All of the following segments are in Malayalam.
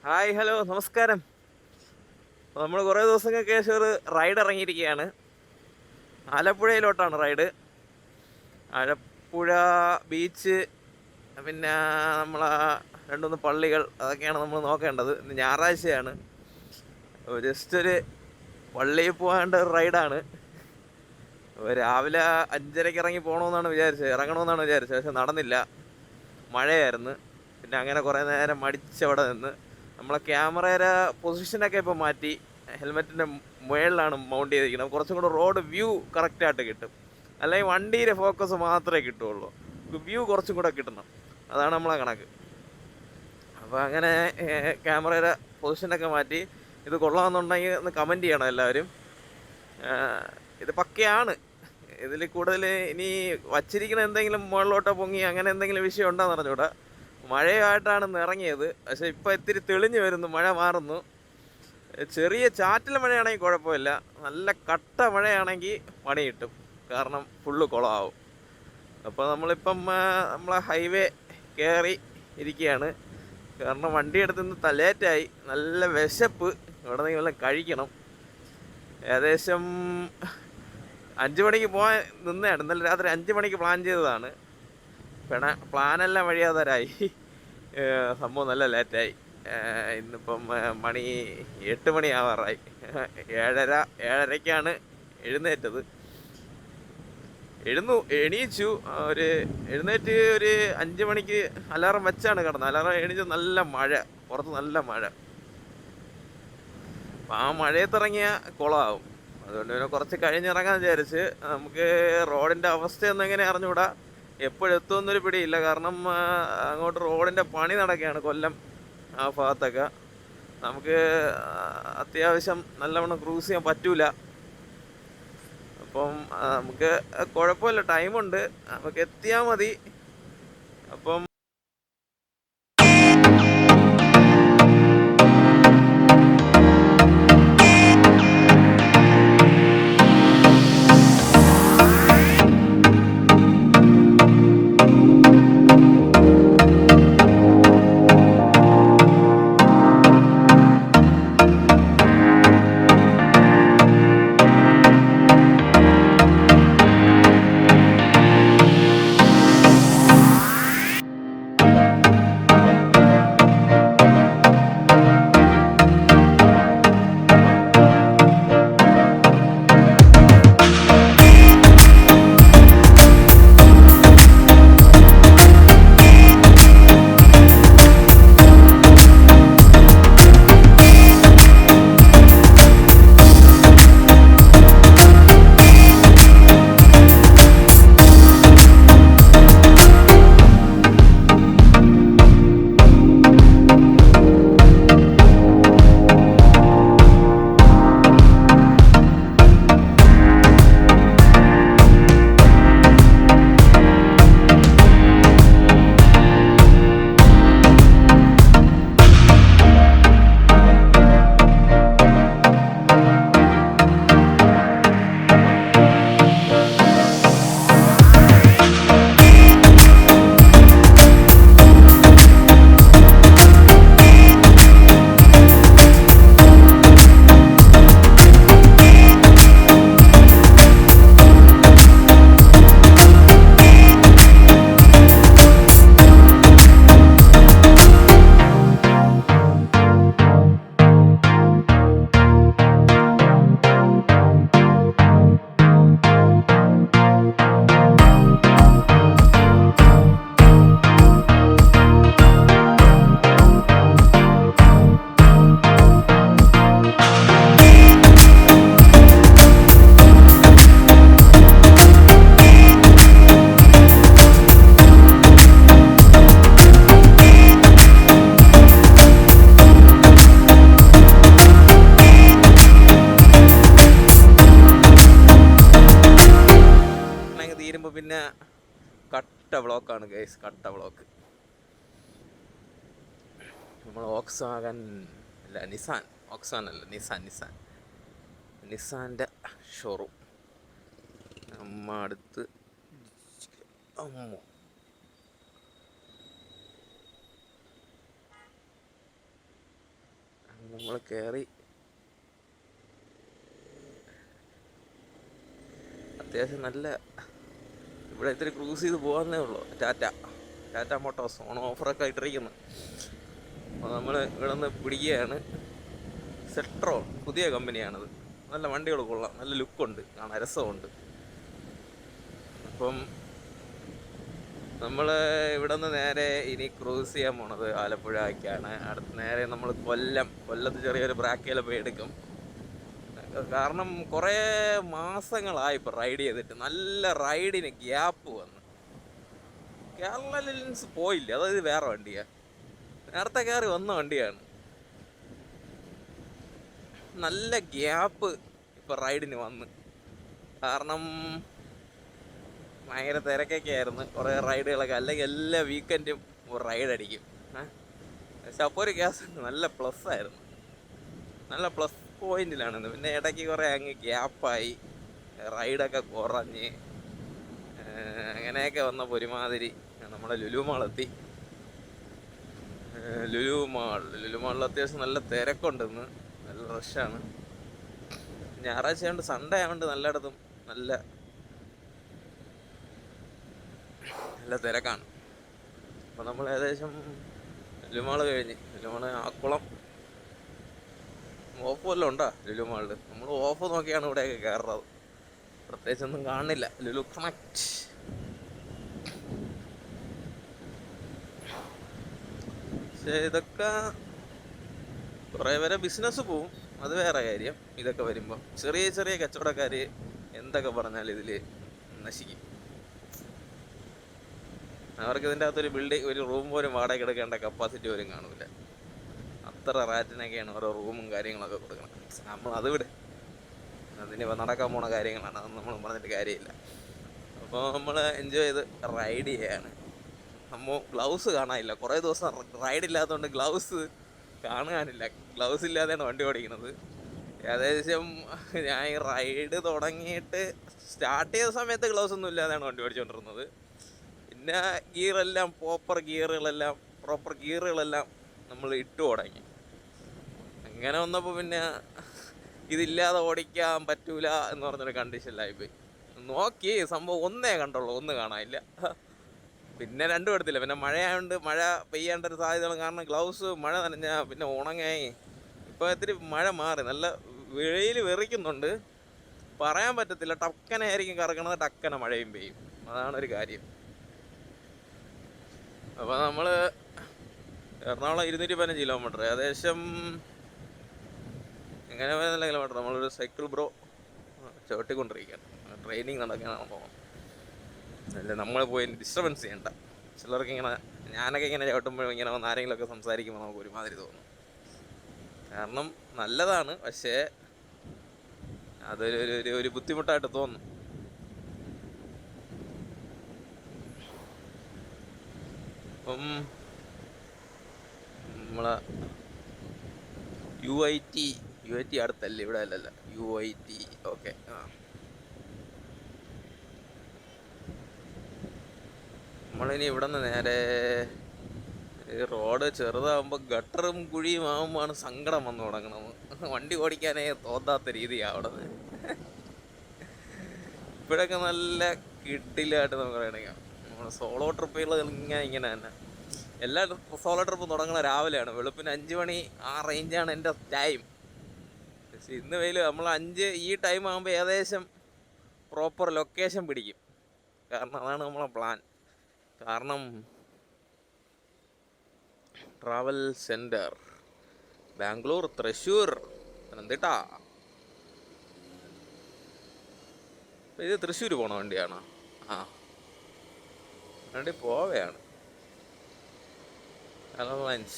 ഹായ് ഹലോ നമസ്കാരം. നമ്മൾ കുറേ ദിവസങ്ങൾക്ക് ശേഷം ഒരു റൈഡ് ഇറങ്ങിയിരിക്കുകയാണ്. ആലപ്പുഴയിലോട്ടാണ് റൈഡ്. ആലപ്പുഴ ബീച്ച്, പിന്നെ നമ്മളെ രണ്ടുമൂന്ന് പള്ളികൾ, അതൊക്കെയാണ് നമ്മൾ നോക്കേണ്ടത്. ഇന്ന് ഞായറാഴ്ചയാണ്. ജസ്റ്റ് ഒരു പള്ളിയിൽ പോകാണ്ട ഒരു റൈഡാണ്. രാവിലെ 5:30 ഇറങ്ങി ഇറങ്ങണമെന്നാണ് വിചാരിച്ചത്. പക്ഷെ നടന്നില്ല, മഴയായിരുന്നു. പിന്നെ അങ്ങനെ കുറേ നേരം മടിച്ചവിടെ നിന്ന് നമ്മളെ ക്യാമറയുടെ പൊസിഷനൊക്കെ ഇപ്പോൾ മാറ്റി ഹെൽമെറ്റിൻ്റെ മുകളിലാണ് മൗണ്ട് ചെയ്തിരിക്കുന്നത്. കുറച്ചും കൂടെ റോഡ് വ്യൂ കറക്റ്റായിട്ട് കിട്ടും. അല്ലെങ്കിൽ വണ്ടിയുടെ ഫോക്കസ് മാത്രമേ കിട്ടുകയുള്ളൂ, വ്യൂ കുറച്ചും കൂടെ കിട്ടണം. അതാണ് നമ്മളെ കണക്ക്. അപ്പോൾ അങ്ങനെ ക്യാമറയുടെ പൊസിഷനൊക്കെ മാറ്റി. ഇത് കൊള്ളാമെന്നുണ്ടെങ്കിൽ ഒന്ന് കമൻറ്റ് ചെയ്യണം എല്ലാവരും. ഇത് പക്കയാണ്. ഇതിൽ കൂടുതൽ ഇനി വച്ചിരിക്കുന്ന എന്തെങ്കിലും മുകളിലോട്ടോ പൊങ്ങി അങ്ങനെ എന്തെങ്കിലും വിഷയം ഉണ്ടോയെന്ന് അറിഞ്ഞൂടാ. മഴയായിട്ടാണ് ഇറങ്ങിയത്. പക്ഷേ ഇപ്പോൾ ഇത്തിരി തെളിഞ്ഞു വരുന്നു, മഴ മാറുന്നു. ചെറിയ ചാറ്റൽ മഴയാണെങ്കിൽ കുഴപ്പമില്ല, നല്ല കട്ട മഴയാണെങ്കിൽ പണി കിട്ടും. കാരണം ഫുള്ള് കുളമാവും. അപ്പോൾ നമ്മളിപ്പം നമ്മളെ ഹൈവേ കയറി ഇരിക്കുകയാണ്. കാരണം വണ്ടി എടുത്ത് നിന്ന് ലേറ്റായി, നല്ല വിശപ്പ്. ഇവിടെ നിന്ന് വല്ലതും കഴിക്കണം. ഏകദേശം 5 മണിക്ക് പോകാൻ നിന്നതാണ്. ഇന്നലെ രാത്രി 5 മണിക്ക് പ്ലാൻ ചെയ്തതാണ്. പ്ലാനെല്ലാം വഴിയാതാരായി. സംഭവം നല്ല ലേറ്റായി. ഇന്നിപ്പം മണി 8 മണി ആവാറായി. 7:30-7:30ക്കാണ് എഴുന്നേറ്റത്. എണീച്ചു. എഴുന്നേറ്റ് ഒരു 5 മണിക്ക് അലാറം വെച്ചാണ് കിടന്നത്. അലാറം എണീച്ചു. നല്ല മഴ, പുറത്ത് നല്ല മഴ. അപ്പം ആ മഴയത്തിറങ്ങിയ കുളമാവും. അതുകൊണ്ട് പിന്നെ കുറച്ച് കഴിഞ്ഞിറങ്ങാൻ വിചാരിച്ച്. നമുക്ക് റോഡിൻ്റെ അവസ്ഥയൊന്നും എങ്ങനെ അറിഞ്ഞുകൂടാ, എപ്പോഴെത്തുമെന്നൊരു പിടിയില്ല. കാരണം അങ്ങോട്ട് റോഡിൻ്റെ പണി നടക്കുകയാണ്, കൊല്ലം ആ ഭാഗത്തൊക്കെ. നമുക്ക് അത്യാവശ്യം നല്ലവണ്ണം ക്രൂസ് ചെയ്യാൻ പറ്റൂല. അപ്പം നമുക്ക് കുഴപ്പമില്ല, ടൈമുണ്ട്, നമുക്ക് എത്തിയാൽ മതി. അപ്പം തീരുമ്പോൾ പിന്നെ കട്ട ബ്ലോക്കാണ് ഗൈസ്, കട്ട ബ്ലോക്ക്. നമ്മൾ ഓക്സാഗൻ അല്ല, നിസാൻ്റെ ഷോറൂം അടുത്ത്. അമ്മോ, നമ്മൾ കയറി. അത്യാവശ്യം നല്ല, ഇവിടെ ഇത്തിരി ക്രൂസ് ചെയ്ത് പോകാന്നേ ഉള്ളൂ. ടാറ്റ മോട്ടോഴ്സ് ഓഫറൊക്കെ ഇട്ടിരിക്കുന്നു. അപ്പോൾ നമ്മൾ ഇവിടെ നിന്ന് പിടിക്കുകയാണ്. സെട്രോൺ പുതിയ കമ്പനിയാണത്. നല്ല വണ്ടികൾ കൊള്ളാം, നല്ല ലുക്കുണ്ട്, കാണാൻ രസമുണ്ട്. അപ്പം നമ്മൾ ഇവിടെ നിന്ന് നേരെ ഇനി ക്രൂസ് ചെയ്യാൻ പോണത് ആലപ്പുഴയ്ക്കാണ്. അടുത്ത് നേരെ നമ്മൾ കൊല്ലത്ത് ചെറിയൊരു ബ്രാക്കയിൽ പോയി എടുക്കും. കാരണം കുറേ മാസങ്ങളായി ഇപ്പോൾ റൈഡ് ചെയ്തിട്ട് നല്ല റൈഡിന് ഗ്യാപ്പ് വന്നു. കേരള ലെൻസ് പോയില്ല, അതായത് വേറെ വണ്ടിയാണ്, നേരത്തെ കയറി വന്ന വണ്ടിയാണ്. നല്ല ഗ്യാപ്പ് ഇപ്പോൾ റൈഡിന് വന്ന്. കാരണം ഭയങ്കര തിരക്കൊക്കെ ആയിരുന്നു, കുറേ റൈഡുകളൊക്കെ. അല്ലെങ്കിൽ എല്ലാ വീക്കെൻഡും ഒരു റൈഡ് അടിക്കും. പക്ഷെ അപ്പോൾ ഒരു കേസ് നല്ല പ്ലസ് ആയിരുന്നു, നല്ല പ്ലസ് പോയിന്റിലാണെന്ന്. പിന്നെ ഇടയ്ക്ക് കുറേ അങ്ങ് ഗ്യാപ്പായി, റൈഡൊക്കെ കുറഞ്ഞ് അങ്ങനെയൊക്കെ വന്നപ്പോൾ ഒരുമാതിരി നമ്മുടെ ലുലു മാളെത്തി. ലുലു മാളിൽ അത്യാവശ്യം നല്ല തിരക്കുണ്ടെന്ന്, നല്ല റഷാണ്. ഞായറാഴ്ച ആയതുകൊണ്ട്, സൺഡേ ആയതുകൊണ്ട് എല്ലായിടത്തും നല്ല തിരക്കാണ്. അപ്പോൾ നമ്മൾ ഏകദേശം ലുലുമാൾ കഴിഞ്ഞ്, ലുലുമാൾ ആക്കുളം ഓഫ് വല്ലതും ഉണ്ടോ ലുലുമാളിൽ? നമ്മൾ ഓഫ് നോക്കിയാണ് ഇവിടെയൊക്കെ കയറുന്നത്, പ്രത്യേകിച്ചൊന്നും കാണുന്നില്ല. ലുലു കണക്ട്. പക്ഷേ ഇതൊക്കെ കുറേ പേരെ ബിസിനസ് പോവും, അത് വേറെ കാര്യം. ഇതൊക്കെ വരുമ്പോൾ ചെറിയ ചെറിയ കച്ചവടക്കാർ എന്തൊക്കെ പറഞ്ഞാൽ ഇതിൽ നശിക്കും. അവർക്ക് ഇതിൻ്റെ അകത്തൊരു ഒരു റൂം പോലും വാടക എടുക്കേണ്ട കപ്പാസിറ്റി പോലും കാണില്ല. അത്ര റാറ്റിനൊക്കെയാണ് ഓരോ റൂമും കാര്യങ്ങളൊക്കെ കൊടുക്കണം. നമ്മൾ അത് വിട്, അതിനിപ്പോൾ നടക്കാൻ പോണ കാര്യങ്ങളാണ്, അതൊന്നും നമ്മൾ പറഞ്ഞിട്ട് കാര്യമില്ല. അപ്പോൾ നമ്മൾ എൻജോയ് ചെയ്ത് റൈഡ് ചെയ്യാണ്. നമ്മൾ ഗ്ലൗസ് കാണാനില്ല, കുറേ ദിവസം റൈഡ് ഇല്ലാത്തതുകൊണ്ട് ഗ്ലൗസ് കാണാനില്ല. ഗ്ലൗസ് ഇല്ലാതെയാണ് വണ്ടി ഓടിക്കുന്നത്. ഏകദേശം ഞാൻ ഈ റൈഡ് തുടങ്ങിയിട്ട് സ്റ്റാർട്ട് ചെയ്ത സമയത്ത് ഗ്ലൗസ് ഒന്നും ഇല്ലാതെയാണ് വണ്ടി ഓടിച്ചുകൊണ്ടിരുന്നത്. പിന്നെ പ്രോപ്പർ ഗിയറുകളെല്ലാം നമ്മൾ ഇട്ടു തുടങ്ങി. അങ്ങനെ വന്നപ്പോൾ പിന്നെ ഇതില്ലാതെ ഓടിക്കാൻ പറ്റൂല എന്ന് പറഞ്ഞൊരു കണ്ടീഷനിലായിപ്പോയി. നോക്കി സംഭവം ഒന്നേ കണ്ടുള്ളൂ, ഒന്ന് കാണാനില്ല. പിന്നെ രണ്ടും എടുത്തില്ല. പിന്നെ മഴയായതുകൊണ്ട്, മഴ പെയ്യേണ്ട ഒരു സാധ്യതകൾ കാരണം ഗ്ലൗസ് മഴ നനഞ്ഞാൽ പിന്നെ ഉണങ്ങായി. ഇപ്പോൾ ഇത്തിരി മഴ മാറി, നല്ല വെയിൽ വെറിക്കുന്നുണ്ട്, പറയാൻ പറ്റത്തില്ല. ടക്കനെ ആയിരിക്കും കറങ്ങണത്, ടക്കനെ മഴയും പെയ്യും, അതാണൊരു കാര്യം. അപ്പോൾ നമ്മൾ എറണാകുളം 215 കിലോമീറ്റർ, ഏകദേശം എങ്ങനെ നല്ല കിലോമീറ്റർ. നമ്മളൊരു സൈക്കിൾ ബ്രോ ചവിട്ടിക്കൊണ്ടിരിക്കുകയാണ്, ട്രെയിനിങ് നടക്കാനാണ് പോകുന്നത്. അല്ല, നമ്മൾ പോയി ഡിസ്റ്റർബൻസ് ചെയ്യണ്ട. ചിലർക്ക് ഇങ്ങനെ, ഞാനൊക്കെ ഇങ്ങനെ ചവിട്ടുമ്പോൾ ഇങ്ങനെ വന്ന് ആരെങ്കിലുമൊക്കെ സംസാരിക്കുമ്പോൾ നമുക്ക് ഒരുമാതിരി തോന്നും. കാരണം നല്ലതാണ്, പക്ഷേ അതൊരു ബുദ്ധിമുട്ടായിട്ട് തോന്നും. അപ്പം നമ്മളെ UIT അടുത്തല്ലേ, ഇവിടെ അല്ലല്ല, UIT. ഓക്കെ. നമ്മളിനി ഇവിടെ നിന്ന് നേരെ, റോഡ് ചെറുതാകുമ്പോൾ ഗട്ടറും കുഴിയും ആകുമ്പോഴാണ് സങ്കടം വന്നു തുടങ്ങണത്. വണ്ടി ഓടിക്കാനേ തോന്നാത്ത രീതിയാണ് അവിടെ നിന്ന്. ഇപ്പോഴൊക്കെ നല്ല കിട്ടിലായിട്ട് നമുക്ക് പറയണമെങ്കിൽ നമ്മൾ സോളോ ട്രിപ്പുകൾ ഇങ്ങനെ തന്നെ. എല്ലാ സോളോ ട്രിപ്പും തുടങ്ങുന്ന രാവിലെയാണ്, വെളുപ്പിന് 5 മണി ആ റേഞ്ചാണ് എൻ്റെ ടൈം. പക്ഷെ ഇന്ന് വെയിൽ നമ്മൾ 5 ഈ ടൈം ആകുമ്പോൾ ഏകദേശം പ്രോപ്പർ ലൊക്കേഷൻ പിടിക്കും. കാരണം അതാണ് നമ്മളെ പ്ലാൻ. കാരണം ട്രാവൽ സെൻറ്റർ ബാംഗ്ലൂർ, തൃശ്ശൂർ, പത്തനംതിട്ട. ഇത് തൃശ്ശൂർ പോണ വണ്ടിയാണോ? വണ്ടി പോവുകയാണ്.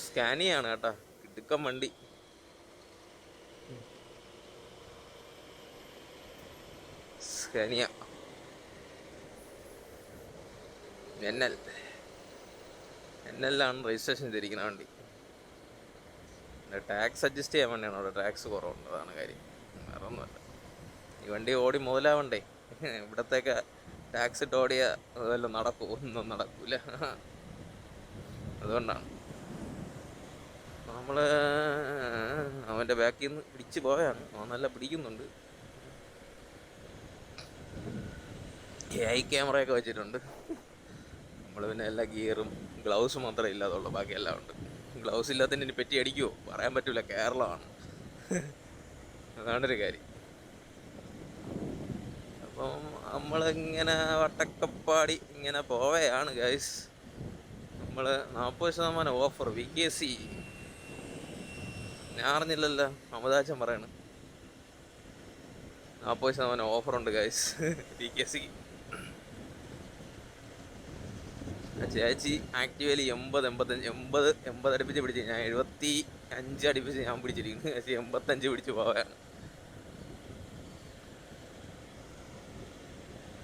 സ്കാനിയാണ് കേട്ടോ, കിടുക്കം വണ്ടി. സ്കാനിയ NL രജിസ്ട്രേഷൻ ചെയ്തിരിക്കുന്ന വണ്ടി. ടാക്സ് അഡ്ജസ്റ്റ് ചെയ്യാൻ വേണ്ടിയാണ്, അവിടെ ടാക്സ് കുറവുണ്ട്, അതാണ് കാര്യം, വേറെ ഒന്നുമല്ല. ഈ വണ്ടി ഓടി മുതലാവണ്ടേ, ഇവിടത്തേക്ക് ടാക്സ് ഇട്ട് ഓടിയ അതെല്ലാം നടക്കും, ഒന്നും നടക്കൂല. അതുകൊണ്ടാണ് നമ്മൾ അവൻ്റെ ബാക്കിൽ നിന്ന് പിടിച്ച് പോയാണ്. അവൻ നല്ല പിടിക്കുന്നുണ്ട്. AI ക്യാമറയൊക്കെ വെച്ചിട്ടുണ്ട്. നമ്മൾ പിന്നെ എല്ലാ ഗിയറും ഗ്ലൗസ് മാത്രമേ ഇല്ലാതുള്ളൂ, ബാക്കിയെല്ലാം ഉണ്ട്. ഗ്ലൗസ് ഇല്ലാത്തതിന് ഇനി പെറ്റി അടിക്കുമോ പറയാൻ പറ്റില്ല, കേരളമാണ്. അതാണൊരു കാര്യം. അപ്പം നമ്മളിങ്ങനെ വട്ടക്കപ്പാടി ഇങ്ങനെ പോവുകയാണ് ഗൈസ്. നമ്മൾ 40% ഓഫർ VKC. ഞാൻ അറിഞ്ഞില്ലല്ലോ, അമതാച്ചൻ പറയണ് 40% ഓഫറുണ്ട് ഗൈസ് VKC. ചേച്ചി ആക്റ്റീവലി 80 അടുപ്പിച്ച് പിടിച്ച്, ഞാൻ 75 അടുപ്പിച്ച് ഞാൻ പിടിച്ചിരിക്കുന്നു. ചേച്ചി 85 പിടിച്ച് പോവുകയാണ്.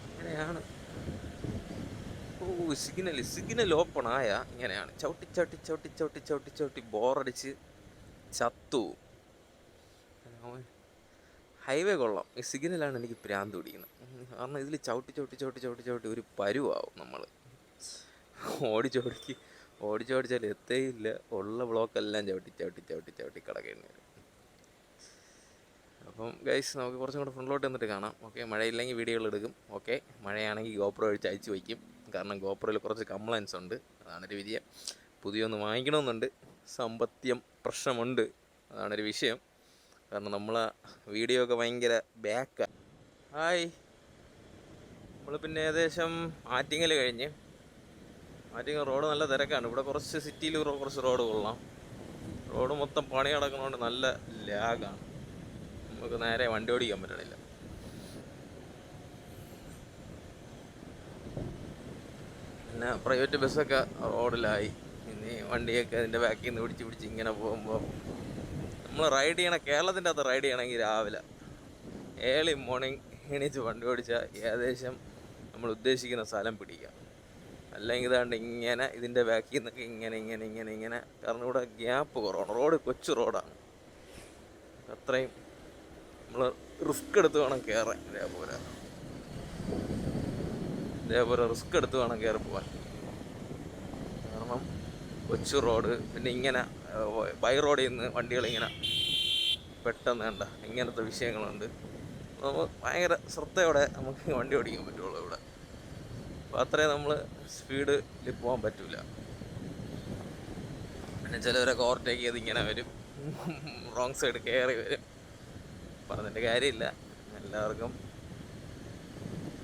അങ്ങനെയാണ്. സിഗ്നൽ ഓപ്പൺ ആയ ഇങ്ങനെയാണ്. ചവിട്ടി ബോറടിച്ച് ചത്തു. ഹൈവേ കൊള്ളാം, ഈ സിഗ്നലാണ് എനിക്ക് ഭ്രാന്ത് പിടിക്കുന്നത്. കാരണം ഇതിൽ ചവിട്ടി ഒരു പരുവാവും. നമ്മൾ ഓടിച്ചോടിച്ചാൽ എത്തേയില്ല. ഉള്ള ബ്ലോക്കെല്ലാം ചവിട്ടി കിടക്കേണ്ടി വരും. അപ്പം ഗൈസ്, നമുക്ക് കുറച്ചും കൂടെ ഫ്രണ്ടിലോട്ട് വന്നിട്ട് കാണാം. ഓക്കെ, മഴയില്ലെങ്കിൽ വീഡിയോകൾ എടുക്കും. ഓക്കെ, മഴയാണെങ്കിൽ ഗോപ്രോ ഒഴിച്ച് അയച്ചു വയ്ക്കും. കാരണം ഗോപ്രോയിൽ കുറച്ച് കംപ്ലൈൻസ് ഉണ്ട്. അതാണൊരു വിജയം. പുതിയൊന്ന് വാങ്ങിക്കണമെന്നുണ്ട്. സാമ്പത്തികം പ്രശ്നമുണ്ട്, അതാണൊരു വിഷയം. കാരണം നമ്മളെ വീഡിയോ ഒക്കെ ഭയങ്കര ബാക്കാണ്. ഹായ്, നമ്മൾ പിന്നെ ഏകദേശം ആറ്റിങ്ങൽ കഴിഞ്ഞ്. ആറ്റിങ്ങൽ റോഡ് നല്ല തിരക്കാണ്. ഇവിടെ കുറച്ച് സിറ്റിയിൽ കുറച്ച് റോഡ് കൊള്ളാം. റോഡ് മൊത്തം പണി നടക്കുന്നതുകൊണ്ട് നല്ല ലാഗാണ്. നമുക്ക് നേരെ വണ്ടി ഓടിക്കാൻ പറ്റണില്ല. പിന്നെ പ്രൈവറ്റ് ബസ്സൊക്കെ റോഡിലായി. ഇനി വണ്ടിയൊക്കെ അതിൻ്റെ ബാക്കിൽ നിന്ന് പിടിച്ച് ഇങ്ങനെ പോകുമ്പോൾ നമ്മൾ റൈഡ് ചെയ്യണം. കേരളത്തിൻ്റെ അകത്ത് റൈഡ് ചെയ്യണമെങ്കിൽ രാവിലെ ഏർലി മോർണിംഗ് എണീച്ച് വണ്ടി ഓടിച്ചാൽ ഏകദേശം നമ്മൾ ഉദ്ദേശിക്കുന്ന സ്ഥലം പിടിക്കാം. അല്ലെങ്കിൽ ഇതാണ്ട് ഇങ്ങനെ ഇതിൻ്റെ ബാക്കിൽ നിന്നൊക്കെ ഇങ്ങനെ. കാരണം ഇവിടെ ഗ്യാപ്പ് കുറവാണ്. റോഡ് കൊച്ചു റോഡാണ്. അത്രയും നമ്മൾ റിസ്ക് എടുത്ത് വേണം കയറാൻ. ഇതേപോലെ റിസ്ക് എടുത്ത് വേണം കയറി പോകാൻ. കാരണം കൊച്ചു റോഡ്. പിന്നെ ഇങ്ങനെ ബൈ റോഡിൽ നിന്ന് വണ്ടികളിങ്ങനെ പെട്ടെന്ന് വേണ്ട ഇങ്ങനത്തെ വിഷയങ്ങളുണ്ട്. നമുക്ക് ഭയങ്കര ശ്രദ്ധയോടെ നമുക്ക് വണ്ടി ഓടിക്കാൻ പറ്റുള്ളൂ ഇവിടെ. അപ്പോൾ അത്രയും നമ്മൾ സ്പീഡിൽ പോകാൻ പറ്റില്ല. പിന്നെ ചിലവരൊക്കെ ഓവർടേക്ക് ചെയ്ത് ഇങ്ങനെ വരും, റോങ് സൈഡ് കയറി വരും. പറഞ്ഞിട്ട് കാര്യമില്ല, എല്ലാവർക്കും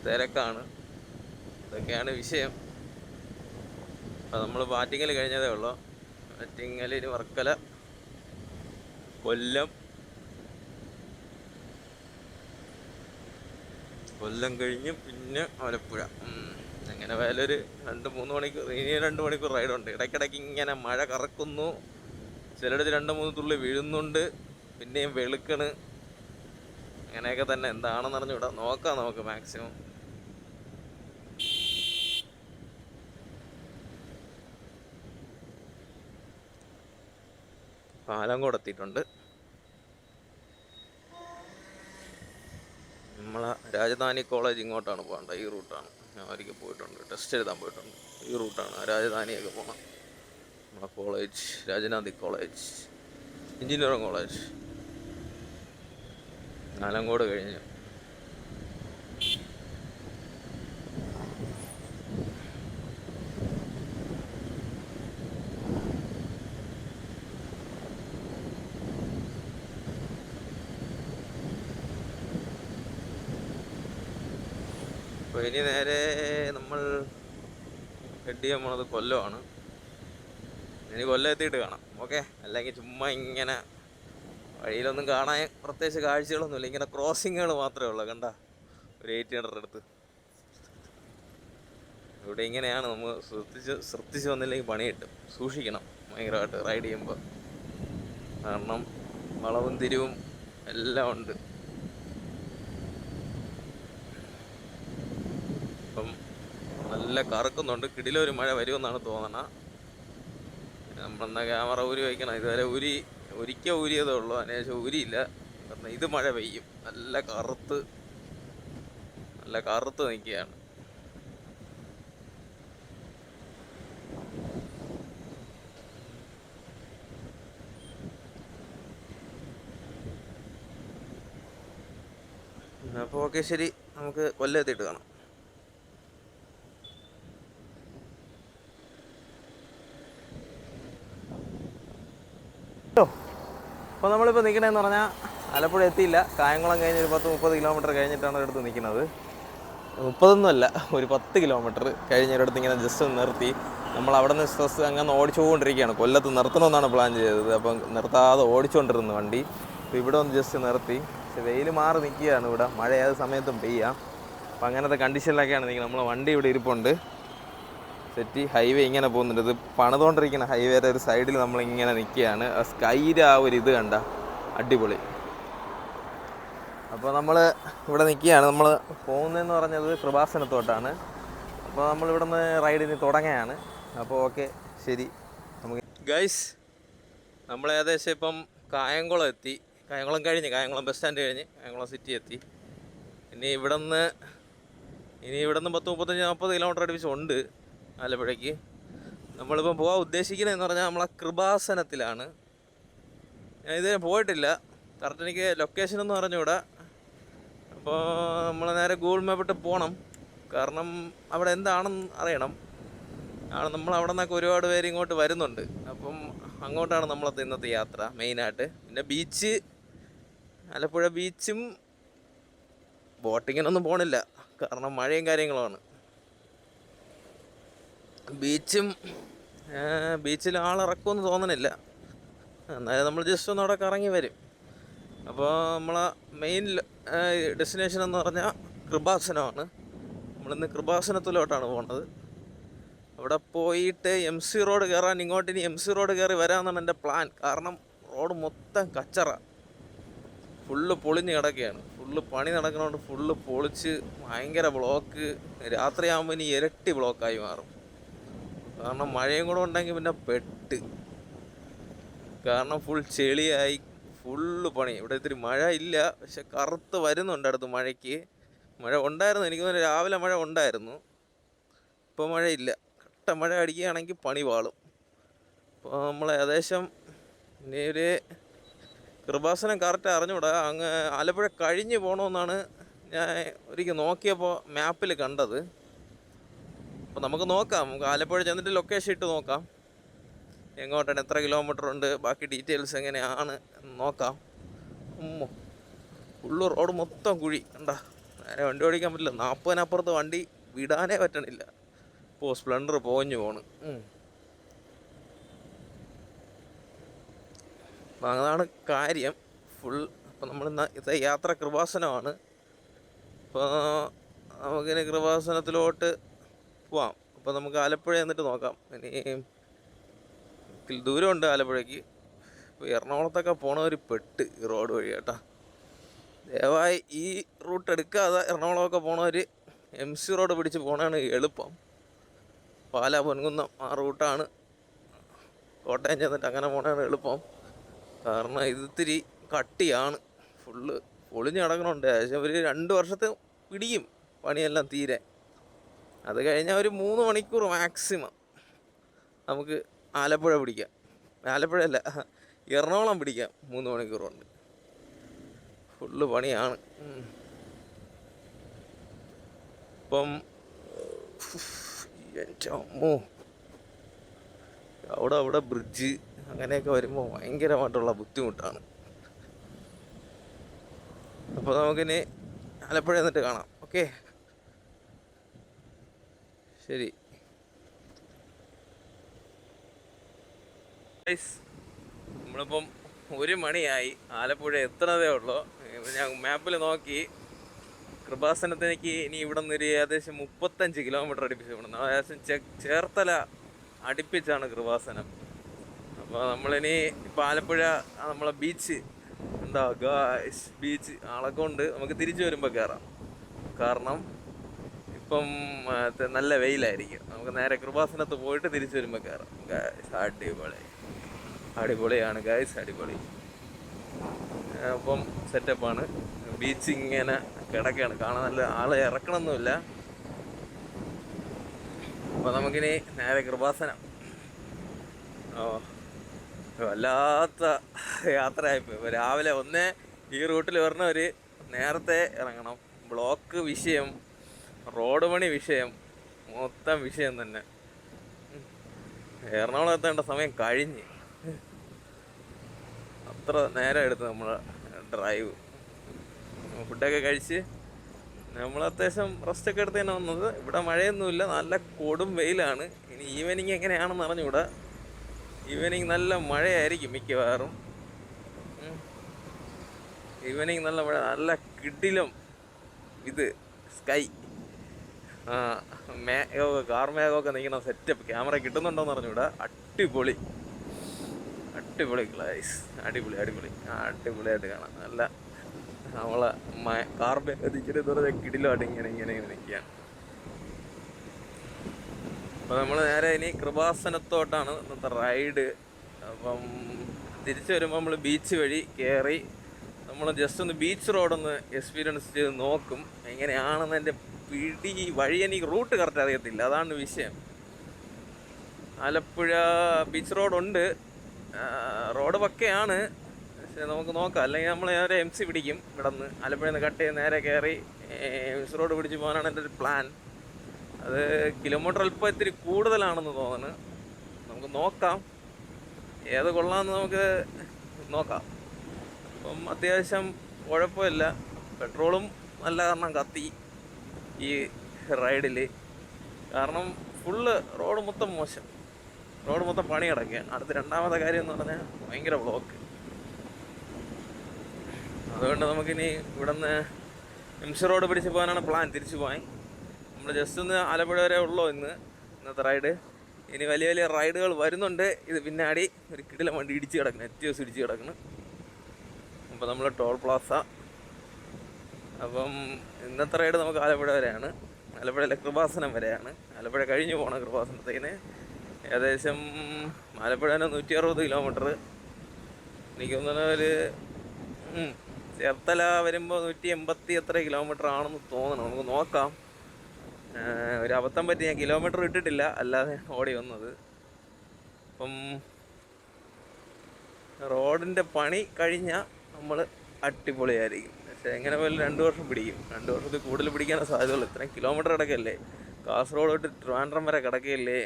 തിരക്കാണ്. ഇതൊക്കെയാണ് വിഷയം. അപ്പോൾ നമ്മൾ ആറ്റിങ്ങൽ കഴിഞ്ഞതേ ഉള്ളൂ. ആറ്റിങ്ങലിന് വർക്കല, കൊല്ലം കഴിഞ്ഞ് പിന്നെ ആലപ്പുഴ. അങ്ങനെ വേലൊരു 2-3 മണിക്കൂർ, ഇനി 2 മണിക്കൂർ റൈഡുണ്ട്. ഇടയ്ക്കിടയ്ക്ക് ഇങ്ങനെ മഴ കറക്കുന്നു, ചിലയിടത്ത് 2-3 തുള്ളി വീഴുന്നുണ്ട്, പിന്നെയും വെളുക്കണ്. അങ്ങനെയൊക്കെ തന്നെ. എന്താണെന്ന് അറിഞ്ഞൂടാ. നോക്കാം നമുക്ക് മാക്സിമം. പാലങ്കോട് എത്തിയിട്ടുണ്ട്. നമ്മളെ രാജധാനി കോളേജ് ഇങ്ങോട്ടാണ് പോകേണ്ടത്. ഈ റൂട്ടാണ്. ഞാൻ ഒരിക്കൽ പോയിട്ടുണ്ട്, ടെസ്റ്റ് എഴുതാൻ പോയിട്ടുണ്ട്. ഈ റൂട്ടാണ് രാജധാനിയൊക്കെ പോകണം. നമ്മളെ college Rajadhani college, engineering college. Palangode കഴിഞ്ഞ് അപ്പോൾ ഇനി നേരെ നമ്മൾ ഹെഡ് ചെയ്യാൻ പോണത് കൊല്ലമാണ്. ഇനി കൊല്ലം എത്തിയിട്ട് കാണാം. ഓക്കെ, അല്ലെങ്കിൽ ചുമ്മാ ഇങ്ങനെ വഴിയിലൊന്നും കാണാൻ പ്രത്യേകിച്ച് കാഴ്ചകളൊന്നുമില്ല. ഇങ്ങനെ ക്രോസിങ്ങുകൾ മാത്രമേ ഉള്ളൂ. കണ്ട ഒരു 800 അടുത്ത് ഇവിടെ ഇങ്ങനെയാണ്. നമ്മൾ ശ്രദ്ധിച്ച് വന്നില്ലെങ്കിൽ പണി കിട്ടും. സൂക്ഷിക്കണം ഭയങ്കരമായിട്ട് റൈഡ് ചെയ്യുമ്പോൾ. കാരണം വളവും തിരിവും എല്ലാം ഉണ്ട്. ഇപ്പം നല്ല കറക്കുന്നുണ്ട്. കിടിലൊരു മഴ വരുമെന്നാണ് തോന്നണത്. നമ്മളെന്താ ക്യാമറ ഊരി വയ്ക്കണം. ഇതുവരെ ഒരിക്കൽ ഊരിയതേ ഉള്ളൂ, അതിനുശേഷം ഊരിയില്ല. കാരണം ഇത് മഴ പെയ്യും. നല്ല കറുത്ത് നിൽക്കുകയാണ്. അപ്പോൾ ഓക്കെ, ശരി, നമുക്ക് കൊല്ലം എത്തിയിട്ട് കാണാം. അപ്പോൾ നമ്മളിപ്പോൾ നിൽക്കണമെന്ന് പറഞ്ഞാൽ ആലപ്പുഴ എത്തിയില്ല. കായംകുളം കഴിഞ്ഞ് ഒരു 10-30 കിലോമീറ്റർ കഴിഞ്ഞിട്ടാണ് ഒരിടത്ത് നിൽക്കുന്നത്. 30 ഒരു 10 കിലോമീറ്റർ കഴിഞ്ഞൊരിടത്ത് ഇങ്ങനെ ജസ്റ്റ് നിർത്തി. നമ്മൾ അവിടെ നിന്ന് സ്ട്രെസ് അങ്ങനെ ഓടിച്ചുകൊണ്ടിരിക്കുകയാണ്. കൊല്ലത്ത് നിർത്തണമെന്നാണ് പ്ലാൻ ചെയ്തത്. അപ്പം നിർത്താതെ ഓടിച്ചുകൊണ്ടിരുന്നു വണ്ടി. അപ്പോൾ ഇവിടെ ഒന്ന് ജസ്റ്റ് നിർത്തി. പക്ഷേ വെയിൽ മാറി നിൽക്കുകയാണ്. ഇവിടെ മഴ ഏത് സമയത്തും പെയ്യാം. അപ്പം അങ്ങനത്തെ കണ്ടീഷനിലൊക്കെയാണ് നിൽക്കുന്നത്. നമ്മളെ വണ്ടി ഇവിടെ ഇരിപ്പുണ്ട്. സെറ്റി ഹൈവേ ഇങ്ങനെ പോകുന്നുണ്ട്. ഇത് പണിതുകൊണ്ടിരിക്കുന്ന ഹൈവേയുടെ ഒരു സൈഡിൽ നമ്മളിങ്ങനെ നിൽക്കുകയാണ്. സ്കൈയുടെ ആ ഒരു ഇത് കണ്ട അടിപൊളി. അപ്പോൾ നമ്മൾ ഇവിടെ നിൽക്കുകയാണ്. നമ്മൾ പോകുന്നതെന്ന് പറഞ്ഞത് കൃപാസനത്തോട്ടാണ്. അപ്പോൾ നമ്മളിവിടെ നിന്ന് റൈഡിന് തുടങ്ങുകയാണ്. അപ്പോൾ ഓക്കെ, ശരി, നമുക്ക് ഗൈസ്, നമ്മൾ ഏകദേശം ഇപ്പം കായംകുളം എത്തി. കായംകുളം കായംകുളം ബസ് സ്റ്റാൻഡ് കഴിഞ്ഞ് കായംകുളം സിറ്റി എത്തി. ഇനി ഇവിടെ നിന്ന് 10-35-40 കിലോമീറ്റർ അടുപ്പിച്ചുണ്ട് ആലപ്പുഴയ്ക്ക്. നമ്മളിപ്പം പോകാൻ ഉദ്ദേശിക്കുന്നതെന്ന് പറഞ്ഞാൽ നമ്മളെ കൃപാസനത്തിലാണ്. ഞാൻ ഇതുവരെ പോയിട്ടില്ല. കറക്റ്റ് എനിക്ക് ലൊക്കേഷനൊന്നും അറിഞ്ഞുകൂടാ. അപ്പോൾ നമ്മൾ നേരെ ഗൂഗിൾ മാപ്പിട്ട് പോകണം. കാരണം അവിടെ എന്താണെന്ന് അറിയണം. നമ്മൾ അവിടെ നിന്നൊക്കെ ഒരുപാട് പേര് ഇങ്ങോട്ട് വരുന്നുണ്ട്. അപ്പം അങ്ങോട്ടാണ് നമ്മളത്തെ ഇന്നത്തെ യാത്ര മെയിനായിട്ട്. പിന്നെ ബീച്ച്, ആലപ്പുഴ ബീച്ചും ബോട്ടിങ്ങിനൊന്നും പോകണില്ല, കാരണം മഴയും കാര്യങ്ങളുമാണ്. ബീച്ചിൽ ആളിറക്കുമെന്ന് തോന്നണില്ല. എന്നാലും നമ്മൾ ജസ്റ്റ് ഒന്ന് അവിടെ കറങ്ങി വരും. അപ്പോൾ നമ്മളെ മെയിൻ ഡെസ്റ്റിനേഷൻ എന്ന് പറഞ്ഞാൽ കൃപാസനമാണ്. നമ്മളിന്ന് കൃപാസനത്തിലോട്ടാണ് പോകുന്നത്. അവിടെ പോയിട്ട് MC റോഡ് കയറാൻ, ഇങ്ങോട്ടിനി MC റോഡ് കയറി വരാമെന്നാണ് എൻ്റെ പ്ലാൻ. കാരണം റോഡ് മൊത്തം കച്ചറ, ഫുള്ള് പൊളിഞ്ഞ് കിടക്കുകയാണ്. ഫുള്ള് പണി നടക്കുന്നതുകൊണ്ട് ഫുള്ള് പൊളിച്ച് ഭയങ്കര ബ്ലോക്ക്. രാത്രിയാകുമ്പോൾ ഇനി ഇരട്ടി ബ്ലോക്കായി മാറും. കാരണം മഴയും കൂടെ ഉണ്ടെങ്കിൽ പിന്നെ പെട്ട്. കാരണം ഫുൾ ചെളിയായി, ഫുള്ള് പണി. ഇവിടെ ഇത്തിരി മഴ ഇല്ല, പക്ഷെ കറുത്ത് വരുന്നുണ്ട് അടുത്ത് മഴയ്ക്ക്. മഴ ഉണ്ടായിരുന്നു, എനിക്ക് തോന്നുന്നു രാവിലെ മഴ ഉണ്ടായിരുന്നു. ഇപ്പോൾ മഴയില്ല. കട്ട മഴ അടിക്കുകയാണെങ്കിൽ പണി പാളും. അപ്പോൾ നമ്മൾ ഏകദേശം ഇനി ഒരു കൃപാസനം കറക്റ്റ് അറിഞ്ഞൂടാ. അങ്ങ് ആലപ്പുഴ കഴിഞ്ഞ് പോകണമെന്നാണ് ഞാൻ ഒരിക്കൽ നോക്കിയപ്പോൾ മാപ്പിൽ കണ്ടത്. അപ്പോൾ നമുക്ക് നോക്കാം. നമുക്ക് ആലപ്പുഴ ചെന്നിട്ട് ലൊക്കേഷൻ ഇട്ട് നോക്കാം, എങ്ങോട്ടാണ്, എത്ര കിലോമീറ്റർ ഉണ്ട്, ബാക്കി ഡീറ്റെയിൽസ് എങ്ങനെയാണ് എന്ന് നോക്കാം. ഫുള്ള് റോഡ് മൊത്തം കുഴി കണ്ട. നേരെ വണ്ടി ഓടിക്കാൻ പറ്റില്ല. 40-നപ്പുറത്ത് വണ്ടി വിടാനേ പറ്റണില്ല. ഇപ്പോൾ സ്പ്ലെൻഡർ പോഞ്ഞു പോണ്. അപ്പം അതാണ് കാര്യം ഫുൾ. അപ്പം നമ്മൾ ഇന്നത്തെ യാത്ര കൃപാസനമാണ്. അപ്പോൾ നമുക്കിനി കൃപാസനത്തിലോട്ട് പോവാം. അപ്പോൾ നമുക്ക് ആലപ്പുഴ എന്നിട്ട് നോക്കാം. ഇനി ദൂരമുണ്ട് ആലപ്പുഴയ്ക്ക്. ഇപ്പോൾ എറണാകുളത്തൊക്കെ പോണവർ പെട്ട് ഈ റോഡ് വഴി കേട്ടോ. ദയവായി ഈ റൂട്ട് എടുക്കാതെ എറണാകുളമൊക്കെ പോണവർ MC റോഡ് പിടിച്ച് പോകണതാണ് എളുപ്പം. പാലാ പൊൻകുന്നം ആ റൂട്ടാണ്. കോട്ടയം ചെന്നിട്ട് അങ്ങനെ പോകണതാണ് എളുപ്പം. കാരണം ഇതിത്തിരി കട്ടിയാണ്, ഫുള്ള് പൊളിഞ്ഞ് കിടക്കണുണ്ട്. ഏകദേശം ഒരു 2 വർഷത്തെ പിടിക്കും പണിയെല്ലാം തീരെ. അത് കഴിഞ്ഞാൽ ഒരു 3 മണിക്കൂർ മാക്സിമം നമുക്ക് ആലപ്പുഴ പിടിക്കാം. ആലപ്പുഴയല്ല, എറണാകുളം പിടിക്കാം 3 മണിക്കൂർ കൊണ്ട്. ഫുള്ള് പണിയാണ്. ഇപ്പം എൻ്റെ അമ്മോ, അവിടെ ബ്രിഡ്ജ് അങ്ങനെയൊക്കെ വരുമ്പോൾ ഭയങ്കരമായിട്ടുള്ള ബുദ്ധിമുട്ടാണ്. അപ്പോൾ നമുക്കിനി ആലപ്പുഴ എന്നിട്ട് കാണാം. ഓക്കെ, ശരി. നമ്മളിപ്പം 1 മണിയായി, ആലപ്പുഴ എത്തണതേ ഉള്ളൂ. ഞാൻ മാപ്പിൽ നോക്കി, കൃപാസനത്തിലേക്ക് ഇനി ഇവിടെ നിന്ന് ഒരു ഏകദേശം 35 കിലോമീറ്റർ അടുപ്പിച്ച് വിടണം. ഏകദേശം ചേർത്തല അടുപ്പിച്ചാണ് കൃപാസനം. അപ്പോൾ നമ്മളിനി ഇപ്പോൾ ആലപ്പുഴ നമ്മളെ ബീച്ച് എന്താ ഗായ്സ്, ബീച്ച് ആളൊക്കെ ഉണ്ട്. നമുക്ക് തിരിച്ചു വരുമ്പോൾ കയറാം. കാരണം ഇപ്പം നല്ല വെയിലായിരിക്കും. നമുക്ക് നേരെ കൃപാസനത്ത് പോയിട്ട് തിരിച്ചു വരുമ്പോൾ കയറാം. ഗായ്സ് അടിപൊളിയാണ് ഗായ്സ്, അടിപൊളി. അപ്പം സെറ്റപ്പാണ്. ബീച്ച് ഇങ്ങനെ കിടക്കുകയാണ്, കാണാൻ നല്ല. ആളെ ഇറക്കണമൊന്നുമില്ല. അപ്പോൾ നമുക്കിനി നേരെ കൃപാസനം. വല്ലാത്ത യാത്രയായിപ്പോയി. ഇപ്പോൾ രാവിലെ ഈ റൂട്ടിൽ വരണവർ നേരത്തെ ഇറങ്ങണം. ബ്ലോക്ക് വിഷയം, റോഡ് പണി വിഷയം, മൊത്തം വിഷയം തന്നെ. എറണാകുളം എത്തേണ്ട സമയം കഴിഞ്ഞ്. അത്ര നേരം എടുത്ത് നമ്മളെ ഡ്രൈവ്. ഫുഡൊക്കെ കഴിച്ച് നമ്മൾ അത്യാവശ്യം റെസ്റ്റൊക്കെ എടുത്ത് തന്നെ വന്നത്. ഇവിടെ മഴയൊന്നുമില്ല, നല്ല കൊടും വെയിലാണ്. ഇനി ഈവനിങ് എങ്ങനെയാണെന്ന് അറിഞ്ഞൂടാ. ഈവനിങ് നല്ല മഴയായിരിക്കും മിക്കവാറും. ഈവനിങ് നല്ല മഴ, നല്ല കിടിലം ഇത് സ്കൈ. കാർമേഘമൊക്കെ നിൽക്കുന്ന സെറ്റപ്പ്. ക്യാമറ കിട്ടുന്നുണ്ടോയെന്ന് അറിഞ്ഞൂടാ. അടിപൊളി അടിപൊളി ഗ്ലൈസ്, അടിപൊളി അടിപൊളിയായിട്ട് കാണാം. നല്ല നമ്മളെ കാർമേഘത്തിക്കലെന്ന് പറഞ്ഞാൽ കിടിലമായിട്ട് ഇങ്ങനെ നിൽക്കുകയാണ്. അപ്പോൾ നമ്മൾ നേരെ ഇനി കൃപാസനത്തോട്ടാണ് ഇന്നത്തെ റൈഡ്. അപ്പം തിരിച്ചു വരുമ്പോൾ നമ്മൾ ബീച്ച് വഴി കയറി നമ്മൾ ജസ്റ്റ് ഒന്ന് ബീച്ച് റോഡൊന്ന് എക്സ്പീരിയൻസ് ചെയ്ത് നോക്കും എങ്ങനെയാണെന്ന്. എൻ്റെ വഴി എനിക്ക് റൂട്ട് കറക്റ്റ് അറിയത്തില്ല, അതാണ് വിഷയം. ആലപ്പുഴ ബീച്ച് റോഡുണ്ട്, റോഡ് പക്കയാണ്, പക്ഷേ നമുക്ക് നോക്കാം. അല്ലെങ്കിൽ നമ്മൾ നേരെ MC പിടിക്കും. ഇവിടെ നിന്ന് ആലപ്പുഴയിൽ നിന്ന് കട്ട് ചെയ്ത് നേരെ കയറി ബീച്ച് റോഡ് പിടിച്ച് പോകാനാണ് എൻ്റെ ഒരു പ്ലാൻ. അത് കിലോമീറ്റർ അല്പം ഇത്തിരി കൂടുതലാണെന്ന് തോന്നുന്നു. നമുക്ക് നോക്കാം ഏത് കൊള്ളാമെന്ന് നമുക്ക് നോക്കാം. അപ്പം അത്യാവശ്യം കുഴപ്പമില്ല. പെട്രോളും നല്ല കാരണം കത്തി ഈ റൈഡിൽ. കാരണം ഫുള്ള് റോഡ് മൊത്തം മോശം, റോഡ് മൊത്തം പണി കിടക്കുകയാണ്. അടുത്ത രണ്ടാമത്തെ കാര്യം എന്ന് പറഞ്ഞാൽ ഭയങ്കര ബ്ലോക്ക്. അതുകൊണ്ട് നമുക്കിനി ഇവിടെ നിന്ന് MC റോഡ് പിടിച്ച് പോകാനാണ് പ്ലാൻ. തിരിച്ചു പോകാൻ നമ്മൾ ജസ്റ്റ് ഒന്ന് ആലപ്പുഴ വരെ ഉള്ളൂ ഇന്നത്തെ റൈഡ്. ഇനി വലിയ വലിയ റൈഡുകൾ വരുന്നുണ്ട്. ഇത് പിന്നാടി ഒരു കിടിലം വണ്ടി ഇടിച്ച് കിടക്കണം, ETOS ഇടിച്ച് കിടക്കണം. അപ്പോൾ നമ്മൾ ടോൾ പ്ലാസ. അപ്പം ഇന്നത്തെ റൈഡ് നമുക്ക് ആലപ്പുഴ വരെയാണ്, ആലപ്പുഴയിലെ കൃപാസനം വരെയാണ്. ആലപ്പുഴ കഴിഞ്ഞ് പോകണം കൃപാസനത്തേന്. ഏകദേശം ആലപ്പുഴ 160 കിലോമീറ്റർ. എനിക്ക് തോന്നുന്ന ഒരു ചേർത്തല വരുമ്പോൾ 180 എത്ര കിലോമീറ്റർ ആണെന്ന് തോന്നണം. നമുക്ക് നോക്കാം. ഒരു അബദ്ധം പറ്റി, ഞാൻ കിലോമീറ്റർ ഇട്ടിട്ടില്ല, അല്ലാതെ ഓടി വന്നത്. അപ്പം റോഡിൻ്റെ പണി കഴിഞ്ഞാൽ നമ്മൾ അടിപൊളിയായിരിക്കും. പക്ഷേ എങ്ങനെ പോലും 2 വർഷം പിടിക്കും. 2 വർഷത്തിൽ കൂടുതൽ പിടിക്കാനേ സാധ്യതയുള്ളൂ. ഇത്രയും കിലോമീറ്റർ കിടക്കല്ലേ, കാസർഗോഡ് തൊട്ട് ട്രിവാൻഡ്രം വരെ കിടക്കുകയല്ലേ.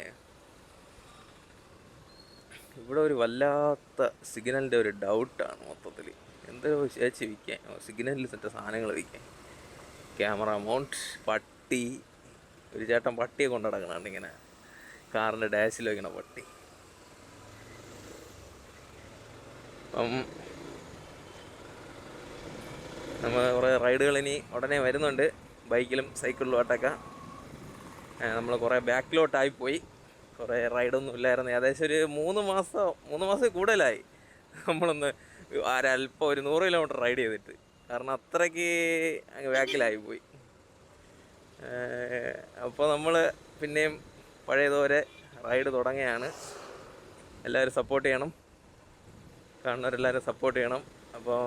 ഇവിടെ ഒരു വല്ലാത്ത സിഗ്നലിൻ്റെ ഒരു ഡൗട്ടാണ് മൊത്തത്തിൽ. എന്തോ വിശേഷിച്ച് വിൽക്കാൻ, സിഗ്നലിൽ സെറ്റ സാധനങ്ങൾ വിൽക്കാൻ. ക്യാമറ മൗണ്ട്, പട്ടി, ഒരു ചേട്ടൻ പട്ടിയെ കൊണ്ടു നടക്കണുണ്ട് ഇങ്ങനെ കാറിൻ്റെ ഡാഷിൽ വയ്ക്കണ പട്ടി. അപ്പം നമ്മൾ കുറേ റൈഡുകൾ ഇനി ഉടനെ വരുന്നുണ്ട്, ബൈക്കിലും സൈക്കിളിലും ആയിട്ടൊക്കെ. നമ്മൾ കുറേ ബാക്കിലോട്ടായിപ്പോയി, കുറേ റൈഡൊന്നും ഇല്ലായിരുന്നു. ഏകദേശം ഒരു 3 മാസം കൂടുതലായി നമ്മളൊന്ന് അല്പം ഒരു 100 കിലോമീറ്റർ റൈഡ് ചെയ്തിട്ട്. കാരണം അത്രയ്ക്ക് അങ്ങ് ബാക്കിലായിപ്പോയി. അപ്പോൾ നമ്മൾ പിന്നെയും പഴയതുപോലെ റൈഡ് തുടങ്ങുകയാണ്. എല്ലാവരും സപ്പോർട്ട് ചെയ്യണം, കാണുന്നവരെല്ലാവരും സപ്പോർട്ട് ചെയ്യണം. അപ്പോൾ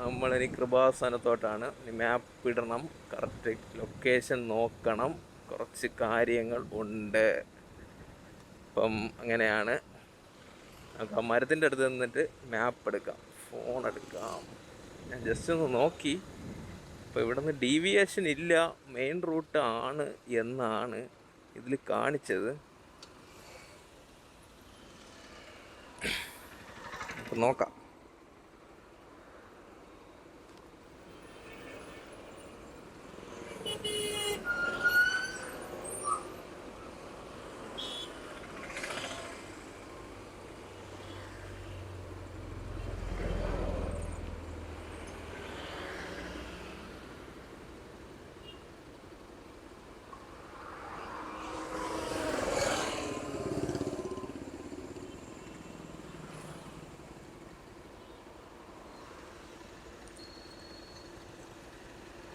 നമ്മളിനി കൃപാസനത്തോട്ടാണ്. ഇനി മാപ്പ് ഇടണം, കറക്റ്റ് ലൊക്കേഷൻ നോക്കണം, കുറച്ച് കാര്യങ്ങൾ ഉണ്ട്. അപ്പം അങ്ങനെയാണ്. നമുക്ക് ആ മരത്തിൻ്റെ അടുത്ത് നിന്നിട്ട് മാപ്പ് എടുക്കാം, ഫോൺ എടുക്കാം. ഞാൻ ജസ്റ്റ് ഒന്ന് നോക്കി. അപ്പോൾ ഇവിടെ നിന്ന് ഡീവിയേഷൻ ഇല്ല, മെയിൻ റൂട്ട് ആണ് എന്നാണ് ഇതിൽ കാണിച്ചത്. അപ്പം നോക്കാം.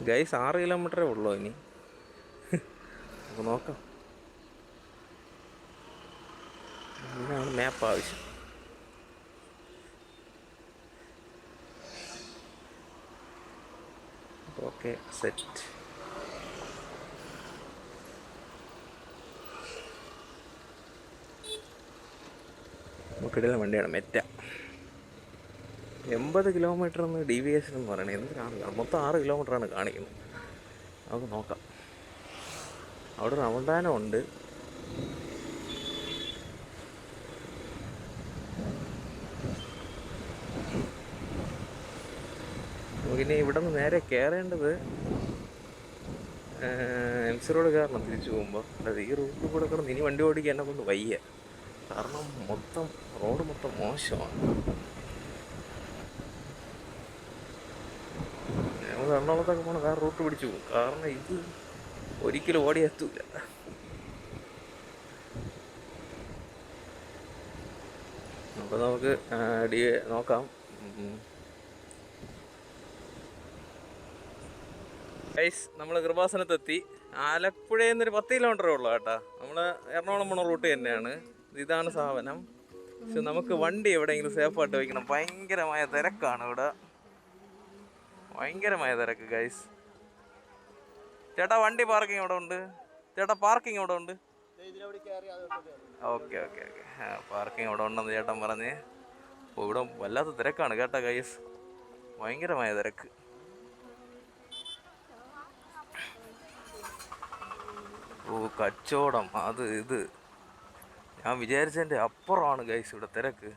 ഗൈസ് 6 കിലോമീറ്ററേ ഉള്ളൂ ഇനി. നമുക്ക് നോക്കാം. ഇതിനാണ് മാപ്പ് ആവശ്യം. Okay, set. നമുക്കിടയിലെ വണ്ടിയാണ് മെറ്റ. 80 കിലോമീറ്റർ എന്ന് ഡീവിയേഷൻ എന്ന് പറയുന്നത് എന്ത് കാണിക്കണം. മൊത്തം 6 കിലോമീറ്ററാണ് കാണിക്കുന്നത്. നമുക്ക് നോക്കാം. അവിടെ റമദാനം ഉണ്ട്. നമുക്കിനി ഇവിടെ നിന്ന് നേരെ കയറേണ്ടത് MC റോഡ് കയറണം തിരിച്ചു പോകുമ്പോൾ. അല്ലാതെ ഈ റൂട്ടിൽ കൂടെ കിടന്ന് ഇനി വണ്ടി ഓടിക്കാൻ എന്നെ കൊണ്ട് വയ്യ. കാരണം റോഡ് മൊത്തം മോശമാണ്. ഞങ്ങൾ എറണാകുളത്തൊക്കെ പോകണം വേറെ റൂട്ട് പിടിച്ചു പോകും. കാരണം ഇത് ഒരിക്കലും ഓടിയെത്തൂല. അപ്പോൾ നമുക്ക് നോക്കാം. ഗൈസ്, നമ്മൾ കൃപാസനത്തെത്തി. ആലപ്പുഴയിൽ നിന്നൊരു 10 കിലോമീറ്ററേ ഉള്ളൂ കേട്ടോ. നമ്മൾ എറണാകുളം പോണ റൂട്ട് തന്നെയാണ്. ഇതാണ് സാധനം. പക്ഷെ നമുക്ക് വണ്ടി എവിടെയെങ്കിലും സേഫായിട്ട് വയ്ക്കണം. ഭയങ്കരമായ തിരക്കാണ് ഇവിടെ, ഭയങ്കരമായ തിരക്ക് ഗൈസ്. ചേട്ടാ വണ്ടി പാർക്കിംഗ് അവിടെ ഉണ്ട്. ചേട്ടാ പാർക്കിംഗ് അവിടെ ഉണ്ട്. ഓക്കെ ഓക്കെ ഓക്കെ, പാർക്കിംഗ് അവിടെ ഉണ്ടെന്ന് ചേട്ടൻ പറഞ്ഞ്. അപ്പോൾ ഇവിടെ വല്ലാത്ത തിരക്കാണ് കേട്ടോ ഗൈസ്, ഭയങ്കരമായ തിരക്ക്. ഓ കച്ചവടം അത് ഇത് ഞാൻ വിചാരിച്ചതിൻ്റെ അപ്പുറമാണ് ഗൈസ് ഇവിടെ തിരക്ക്.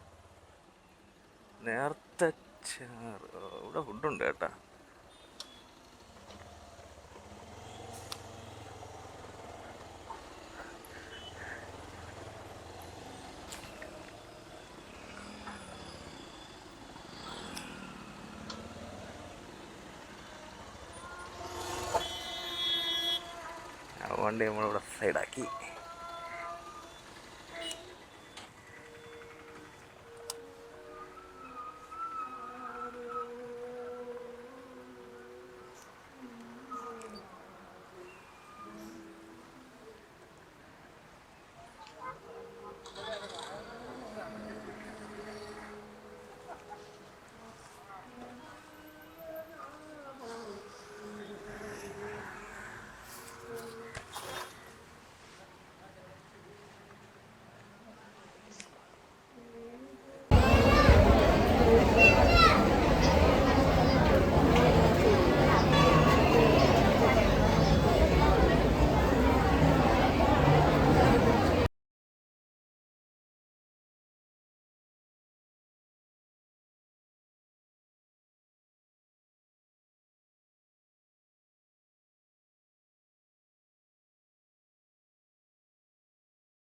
നേരത്തെ ഇവിടെ ഫുഡുണ്ട് കേട്ടാ. വണ്ടി നമ്മളിവിടെ സൈഡാക്കി.